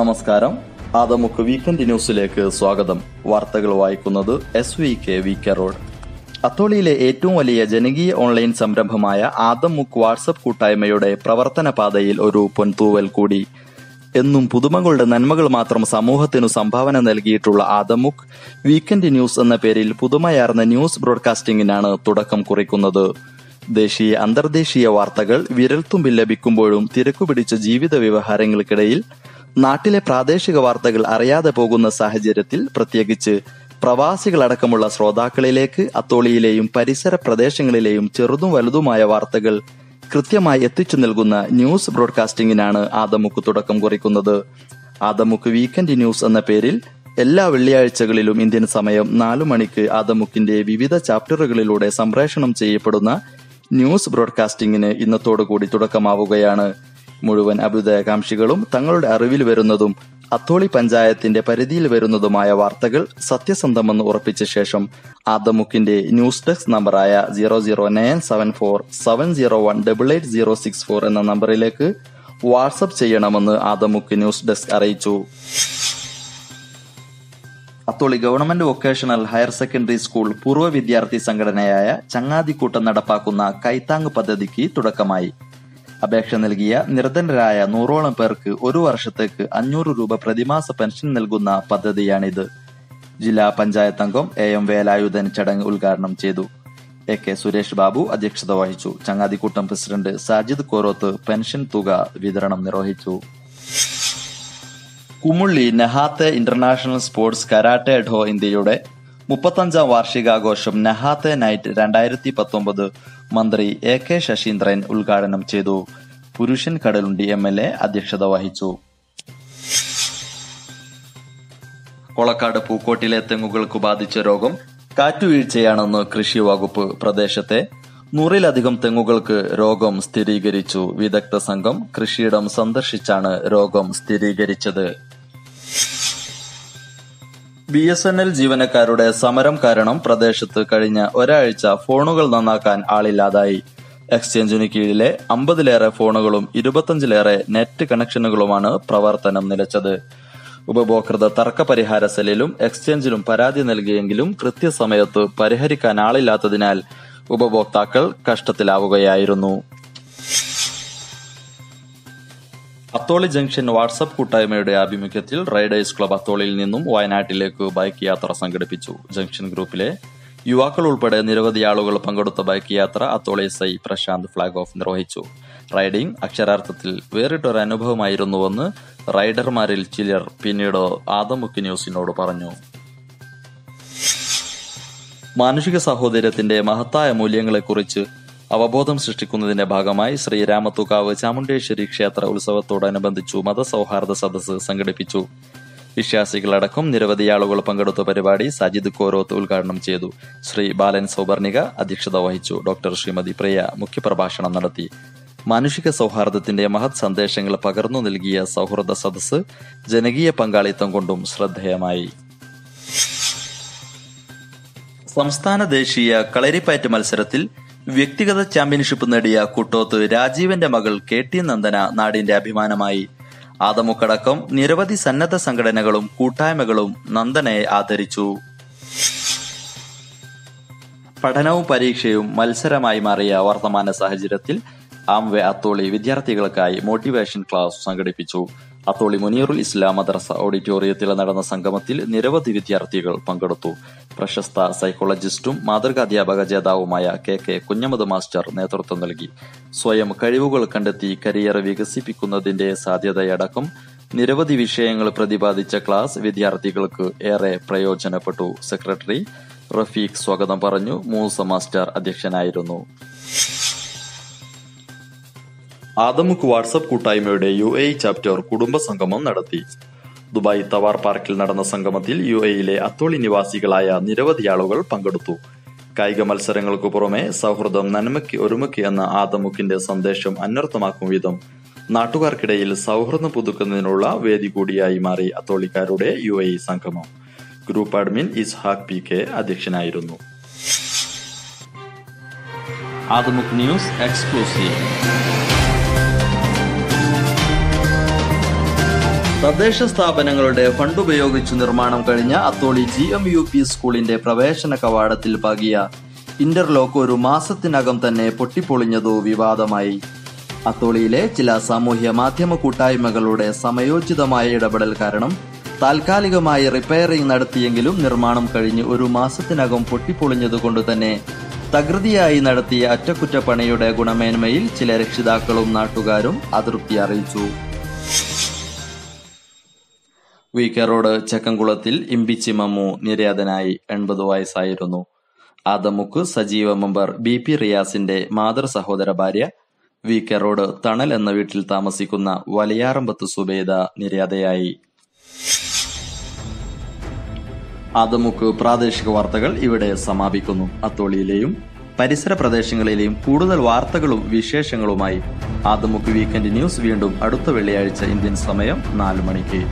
നമസ്കാരം. ആദമുക്ക് വീക്കെൻഡ് ന്യൂസിലേക്ക് സ്വാഗതം. വാർത്തകൾ വായിക്കുന്നത് SVK റോഡ്. അത്തോളിയിലെ ഏറ്റവും വലിയ ജനകീയ ഓൺലൈൻ സംരംഭമായ ആദമുക്ക് വാട്സപ്പ് കൂട്ടായ്മയുടെ പ്രവർത്തന പാതയിൽ ഒരു പൊൻതൂവൽ കൂടി. എന്നും പുതുമകളുടെ നന്മകൾ മാത്രം സമൂഹത്തിനു സംഭാവന നൽകിയിട്ടുള്ള ആദമുക്ക് വീക്കെൻഡ് ന്യൂസ് എന്ന പേരിൽ പുതുമയാർന്ന ന്യൂസ് ബ്രോഡ്കാസ്റ്റിംഗിനാണ് തുടക്കം കുറിക്കുന്നത്. ദേശീയ അന്തർദേശീയ വാർത്തകൾ വിരൽത്തുമ്പിൽ ലഭിക്കുമ്പോഴും തിരക്കുപിടിച്ച ജീവിത വ്യവഹാരങ്ങൾക്കിടയിൽ നാട്ടിലെ പ്രാദേശിക വാർത്തകൾ അറിയാതെ പോകുന്ന സാഹചര്യത്തിൽ പ്രത്യേകിച്ച് പ്രവാസികളടക്കമുള്ള ശ്രോതാക്കളിലേക്ക് അത്തോളിയിലെയും പരിസര പ്രദേശങ്ങളിലെയും ചെറുതും വലുതുമായ വാർത്തകൾ കൃത്യമായി എത്തിച്ചു നൽകുന്ന ന്യൂസ് ബ്രോഡ്കാസ്റ്റിംഗിനാണ് ആദമുക്ക് തുടക്കം കുറിക്കുന്നത്. ആദമുക്ക് വീക്കെൻഡ് ന്യൂസ് എന്ന പേരിൽ എല്ലാ വെള്ളിയാഴ്ചകളിലും ഇന്ത്യൻ സമയം 4 മണിക്ക് ആദമുക്കിന്റെ വിവിധ ചാപ്റ്ററുകളിലൂടെ സംപ്രേഷണം ചെയ്യപ്പെടുന്ന ന്യൂസ് ബ്രോഡ്കാസ്റ്റിംഗിന് ഇന്നത്തോടുകൂടി തുടക്കമാവുകയാണ്. മുഴുവൻ അഭ്യുദയകാംക്ഷികളും തങ്ങളുടെ അറിവിൽ വരുന്നതും അത്തോളി പഞ്ചായത്തിന്റെ പരിധിയിൽ വരുന്നതുമായ വാർത്തകൾ സത്യസന്ധമെന്ന് ഉറപ്പിച്ച ശേഷം ആദമുക്കിന്റെ ന്യൂസ് ഡെസ്ക് നമ്പറായ 0097470188064 എന്ന നമ്പറിലേക്ക് വാട്സപ്പ് ചെയ്യണമെന്ന് ആദമുക്ക് ന്യൂസ് ഡെസ്ക് അറിയിച്ചു. Atholi government vocational higher secondary school പൂർവ്വ വിദ്യാർത്ഥി സംഘടനയായ ചങ്ങാതിക്കൂട്ടം നടപ്പാക്കുന്ന കൈത്താങ് പദ്ധതിക്ക് തുടക്കമായി. അപേക്ഷ നൽകിയ നിർധനരായ 100ഓളം പേർക്ക് 1 വർഷത്തേക്ക് 500 രൂപ പ്രതിമാസ പെൻഷൻ നൽകുന്ന പദ്ധതിയാണിത്. ജില്ലാ പഞ്ചായത്ത് അംഗം AM വേലായുധൻ ചടങ്ങ് ഉദ്ഘാടനം ചെയ്തു. AK സുരേഷ് ബാബു അധ്യക്ഷത വഹിച്ചു. ചങ്ങാതിക്കൂട്ടം പ്രസിഡന്റ് സാജിദ് കോരോത്ത് പെൻഷൻ തുക വിതരണം നിർവഹിച്ചു. കുമുള്ളി നെഹാത്തെ ഇന്റർനാഷണൽ സ്പോർട്സ് കരാട്ടെ ഡോ ഇന്ത്യയുടെ 35ാം വാർഷികാഘോഷം നെഹാത്തെ നൈറ്റ് 2019 മന്ത്രി AK ശശീന്ദ്രൻ ഉദ്ഘാടനം ചെയ്തു. പുരുഷൻ കടലുണ്ടി MLA അധ്യക്ഷത വഹിച്ചു. കൊളക്കാട് പൂക്കോട്ടിലെ തെങ്ങുകൾക്ക് ബാധിച്ച രോഗം കാറ്റുവീഴ്ചയാണെന്ന് കൃഷി വകുപ്പ്. പ്രദേശത്തെ 100-ലധികം തെങ്ങുകൾക്ക് രോഗം സ്ഥിരീകരിച്ചു. വിദഗ്ധ സംഘം കൃഷിയിടം സന്ദർശിച്ചാണ് രോഗം സ്ഥിരീകരിച്ചത്. BSNL ജീവനക്കാരുടെ സമരം കാരണം പ്രദേശത്ത് കഴിഞ്ഞ ഒരാഴ്ച ഫോണുകൾ നന്നാക്കാൻ ആളില്ലാതായി. എക്സ്ചേഞ്ചിനു കീഴിലെ 50-ലേറെ ഫോണുകളും 25-ലേറെ നെറ്റ് കണക്ഷനുകളുമാണ് പ്രവർത്തനം നിലച്ചത്. ഉപഭോക്തൃ തർക്ക പരിഹാര സെല്ലിലും എക്സ്ചേഞ്ചിലും പരാതി നൽകിയെങ്കിലും കൃത്യസമയത്ത് പരിഹരിക്കാൻ ആളില്ലാത്തതിനാൽ ഉപഭോക്താക്കൾ കഷ്ടത്തിലാവുകയായിരുന്നു. അത്തോളി ജംഗ്ഷൻ വാട്സപ്പ് കൂട്ടായ്മയുടെ ആഭിമുഖ്യത്തിൽ റൈഡേഴ്സ് ക്ലബ് അത്തോളിയിൽ നിന്നും വയനാട്ടിലേക്ക് ബൈക്ക് യാത്ര സംഘടിപ്പിച്ചു. ജംഗ്ഷൻ ഗ്രൂപ്പിലെ യുവാക്കൾ ഉൾപ്പെടെ നിരവധി ആളുകൾ പങ്കെടുത്ത ബൈക്ക് യാത്ര Atholi SI Prashant flag off നിർവഹിച്ചു. റൈഡിംഗ് അക്ഷരാർത്ഥത്തിൽ വേറിട്ടൊരു അനുഭവമായിരുന്നുവെന്ന് റൈഡർമാരിൽ ചിലർ പിന്നീട് ആദമുക്ക് ന്യൂസിനോട് പറഞ്ഞു. മാനുഷിക സഹോദര്യത്തിന്റെ മഹത്തായ മൂല്യങ്ങളെക്കുറിച്ച് അവബോധം സൃഷ്ടിക്കുന്നതിന്റെ ഭാഗമായി ശ്രീരാമത്തുകാവ് ചാമുണ്ടേശ്വരി ക്ഷേത്ര ഉത്സവത്തോടനുബന്ധിച്ചു മതസൗഹാർദ്ദ സദസ്സ് സംഘടിപ്പിച്ചു. വിശ്വാസികളടക്കം നിരവധി ആളുകൾ പങ്കെടുത്ത പരിപാടി സാജിദ് കോരോത്ത് ഉദ്ഘാടനം ചെയ്തു. ശ്രീ ബാലൻ സൗവർണിക അധ്യക്ഷത വഹിച്ചു. ഡോക്ടർ ശ്രീമതി പ്രിയ മുഖ്യപ്രഭാഷണം നടത്തി. മാനുഷിക സൗഹാർദ്ദത്തിന്റെ മഹത് സന്ദേശങ്ങൾ പകർന്നു നൽകിയ സൗഹൃദ സദസ്സ് ജനകീയ പങ്കാളിത്തം കൊണ്ടും ശ്രദ്ധേയമായി. സംസ്ഥാന ദേശീയ കളരിപ്പയറ്റ് മത്സരത്തിൽ വ്യക്തിഗത ചാമ്പ്യൻഷിപ്പ് നേടിയ കുട്ടോത്ത് രാജീവന്റെ മകൾ KT നന്ദന നാടിന്റെ അഭിമാനമായി. ആദമുക്കടക്കം നിരവധി സന്നദ്ധ സംഘടനകളും കൂട്ടായ്മകളും നന്ദനയെ ആദരിച്ചു. പഠനവും പരീക്ഷയും മത്സരമായി മാറിയ വർത്തമാന സാഹചര്യത്തിൽ ആംവെ അത്തോളി വിദ്യാർത്ഥികൾക്കായി മോട്ടിവേഷൻ ക്ലാസ് സംഘടിപ്പിച്ചു. അത്തോളി മുനീറുൽ ഇസ്ലാം മദ്രസ ഓഡിറ്റോറിയത്തിൽ നടന്ന സംഗമത്തിൽ നിരവധി വിദ്യാർത്ഥികൾ പങ്കെടുത്തു. പ്രശസ്ത സൈക്കോളജിസ്റ്റും മാതൃകാധ്യാപക ജേതാവുമായ KK കുഞ്ഞമ്മദ് മാസ്റ്റർ നേതൃത്വം നൽകി. സ്വയം കഴിവുകൾ കണ്ടെത്തി കരിയർ വികസിപ്പിക്കുന്നതിന്റെ സാധ്യതയടക്കം നിരവധി വിഷയങ്ങൾ പ്രതിപാദിച്ച ക്ലാസ് വിദ്യാർത്ഥികൾക്ക് ഏറെ പ്രയോജനപ്പെട്ടു. സെക്രട്ടറി റഫീഖ് സ്വാഗതം പറഞ്ഞു. മൂസ മാസ്റ്റർ അധ്യക്ഷനായിരുന്നു. ആദമുക്ക് വാട്സപ്പ് കൂട്ടായ്മയുടെ UAE ചാപ്റ്റർ കുടുംബ സംഗമം നടത്തി. ദുബായ് തവാർ പാർക്കിൽ നടന്ന സംഗമത്തിൽ UAEയിലെ അത്തോളി നിവാസികളായ നിരവധി ആളുകൾ പങ്കെടുത്തു. കായിക മത്സരങ്ങൾക്കു പുറമെ സൗഹൃദം നന്മയ്ക്ക് ഒരുമയ്ക്ക് എന്ന ആദമുക്കിന്റെ സന്ദേശം അന്വർത്ഥമാക്കും വിധം നാട്ടുകാർക്കിടയിൽ സൗഹൃദം പുതുക്കുന്നതിനുള്ള വേദി കൂടിയായി മാറി അത്തോളിക്കാരുടെ UAE സംഗമം. ഗ്രൂപ്പ് അഡ്മിൻ ഇസ്ഹാഖ് PK അധ്യക്ഷനായിരുന്നു. Adamukku news exclusive. തദ്ദേശ സ്ഥാപനങ്ങളുടെ ഫണ്ട് ഉപയോഗിച്ച് നിർമ്മാണം കഴിഞ്ഞ അത്തോളി GMUP സ്കൂളിന്റെ പ്രവേശന കവാടത്തിൽ പാകിയ ഇന്റർലോക്ക് ഒരു മാസത്തിനകം തന്നെ പൊട്ടിപ്പൊളിഞ്ഞതു വിവാദമായി. അത്തോളിയിലെ ചില സാമൂഹ്യ മാധ്യമ കൂട്ടായ്മകളുടെ സമയോചിതമായ ഇടപെടൽ കാരണം താൽക്കാലികമായി റിപ്പയറിംഗ് നടത്തിയെങ്കിലും നിർമ്മാണം കഴിഞ്ഞ് ഒരു മാസത്തിനകം പൊട്ടിപ്പൊളിഞ്ഞതുകൊണ്ട് തന്നെ തകൃതിയായി നടത്തിയ അറ്റകുറ്റപ്പണിയുടെ ഗുണമേന്മയിൽ ചില രക്ഷിതാക്കളും നാട്ടുകാരും അതൃപ്തി അറിയിച്ചു. VK റോഡ് ചക്കംകുളത്തിൽ ഇമ്പിച്ചി മമ്മു നിര്യാതനായി. 80 വയസ്സായിരുന്നു. ആദമുക്ക് സജീവ മെമ്പർ BP റിയാസിന്റെ മാതൃ സഹോദര ഭാര്യ VK റോഡ് തണൽ എന്ന വീട്ടിൽ താമസിക്കുന്ന വലിയാറമ്പത്ത് സുബൈദ നിര്യാതയായി. ആദമുക്ക് പ്രാദേശിക വാർത്തകൾ ഇവിടെ സമാപിക്കുന്നു. അത്തോളിയിലെയും പരിസര പ്രദേശങ്ങളിലെയും കൂടുതൽ വാർത്തകളും വിശേഷങ്ങളുമായി ആദമുക്ക് വീക്കെൻഡ് ന്യൂസ് വീണ്ടും അടുത്ത വെള്ളിയാഴ്ച ഇന്ത്യൻ സമയം 4 മണിക്ക്.